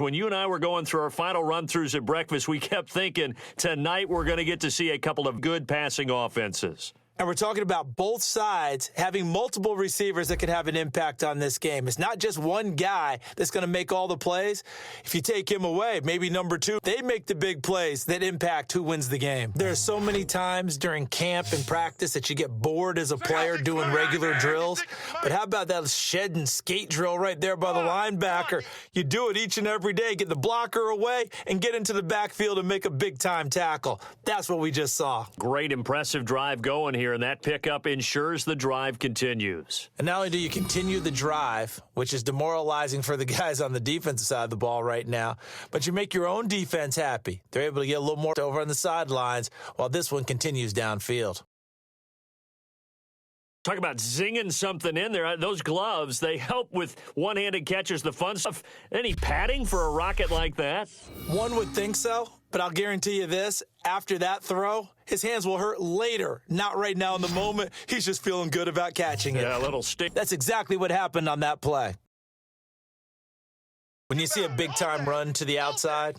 When you and I were going through our final run-throughs at breakfast, we kept thinking tonight we're going to get to see a couple of good passing offenses. And we're talking about both sides having multiple receivers that can have an impact on this game. It's not just one guy that's going to make all the plays. If you take him away, maybe number two, they make the big plays that impact who wins the game. There are so many times during camp and practice that you get bored as a player doing regular drills. But how about that shed and skate drill right there by the linebacker? You do it each and every day. Get the blocker away and get into the backfield and make a big-time tackle. That's what we just saw. Great, impressive drive going here. And that pickup ensures the drive continues. And not only do you continue the drive, which is demoralizing for the guys on the defensive side of the ball right now, but you make your own defense happy. They're able to get a little more over on the sidelines while this one continues downfield. Talk about zinging something in there. Those gloves, they help with one-handed catches, the fun stuff. Any padding for a rocket like that? One would think so, but I'll guarantee you this. After that throw, his hands will hurt later, not right now in the moment. He's just feeling good about catching it. Yeah, a little stick. That's exactly what happened on that play. When you see a big-time run to the outside,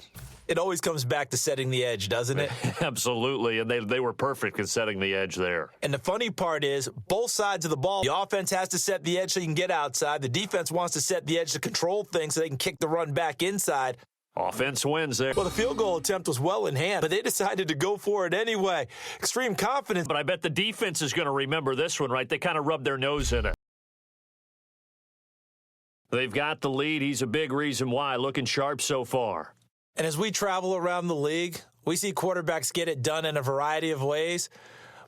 it always comes back to setting the edge, doesn't it? Absolutely, and they were perfect in setting the edge there. And the funny part is, both sides of the ball, the offense has to set the edge so you can get outside. The defense wants to set the edge to control things so they can kick the run back inside. Offense wins there. Well, the field goal attempt was well in hand, but they decided to go for it anyway. Extreme confidence. But I bet the defense is going to remember this one, right? They kind of rubbed their nose in it. They've got the lead. He's a big reason why. Looking sharp so far. And as we travel around the league, we see quarterbacks get it done in a variety of ways.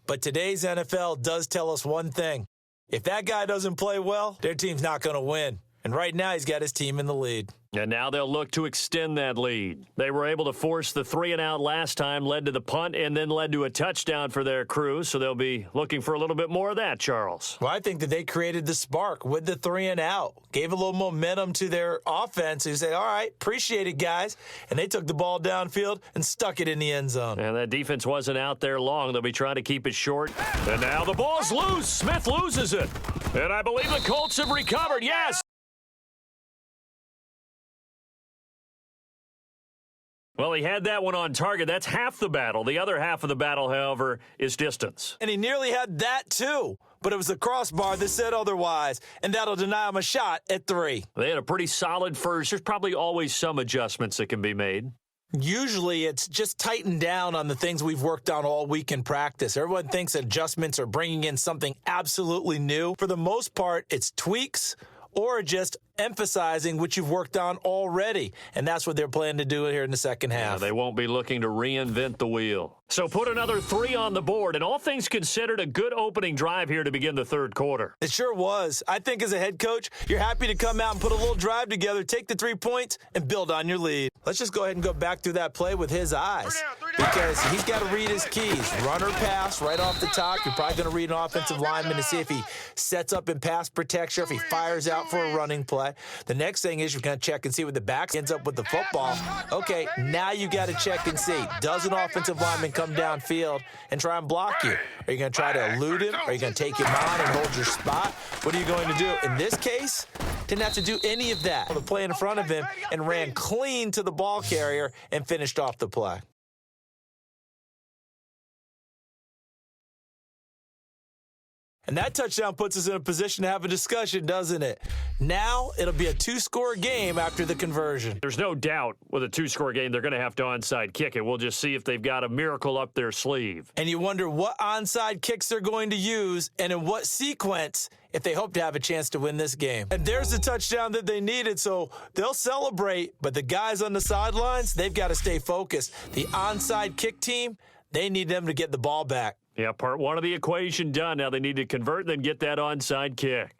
But today's NFL does tell us one thing. If that guy doesn't play well, their team's not going to win. And right now, he's got his team in the lead. And now they'll look to extend that lead. They were able to force the 3-and-out last time, led to the punt, and then led to a touchdown for their crew. So they'll be looking for a little bit more of that, Charles. Well, I think that they created the spark with the 3-and-out. Gave a little momentum to their offense. Who say, all right, appreciate it, guys. And they took the ball downfield and stuck it in the end zone. And that defense wasn't out there long. They'll be trying to keep it short. And now the ball's loose. Smith loses it. And I believe the Colts have recovered. Yes. Well, he had that one on target. That's half the battle. The other half of the battle, however, is distance. And he nearly had that, too. But it was the crossbar that said otherwise, and that'll deny him a shot at 3. They had a pretty solid first. There's probably always some adjustments that can be made. Usually it's just tightened down on the things we've worked on all week in practice. Everyone thinks adjustments are bringing in something absolutely new. For the most part, it's tweaks or just emphasizing what you've worked on already. And that's what they're planning to do here in the second half. Yeah, they won't be looking to reinvent the wheel. So put another 3 on the board, and all things considered, a good opening drive here to begin the third quarter. It sure was. I think as a head coach, you're happy to come out and put a little drive together, take the 3 points, and build on your lead. Let's just go ahead and go back through that play with his eyes, because he's got to read his keys. Run or pass right off the top. You're probably going to read an offensive lineman to see if he sets up in pass protection, if he fires out for a running play. The next thing is you're going to check and see what the back ends up with the football. Okay, now you got to check and see. Does an offensive lineman come downfield and try and block you? Are you going to try to elude him? Are you going to take him on and hold your spot? What are you going to do? In this case, didn't have to do any of that. The play in front of him and ran clean to the ball carrier and finished off the play. And that touchdown puts us in a position to have a discussion, doesn't it? Now it'll be a 2-score game after the conversion. There's no doubt with a 2-score game, they're going to have to onside kick it. We'll just see if they've got a miracle up their sleeve. And you wonder what onside kicks they're going to use and in what sequence if they hope to have a chance to win this game. And there's the touchdown that they needed, so they'll celebrate. But the guys on the sidelines, they've got to stay focused. The onside kick team, they need them to get the ball back. Yeah, part one of the equation done. Now they need to convert and then get that onside kick.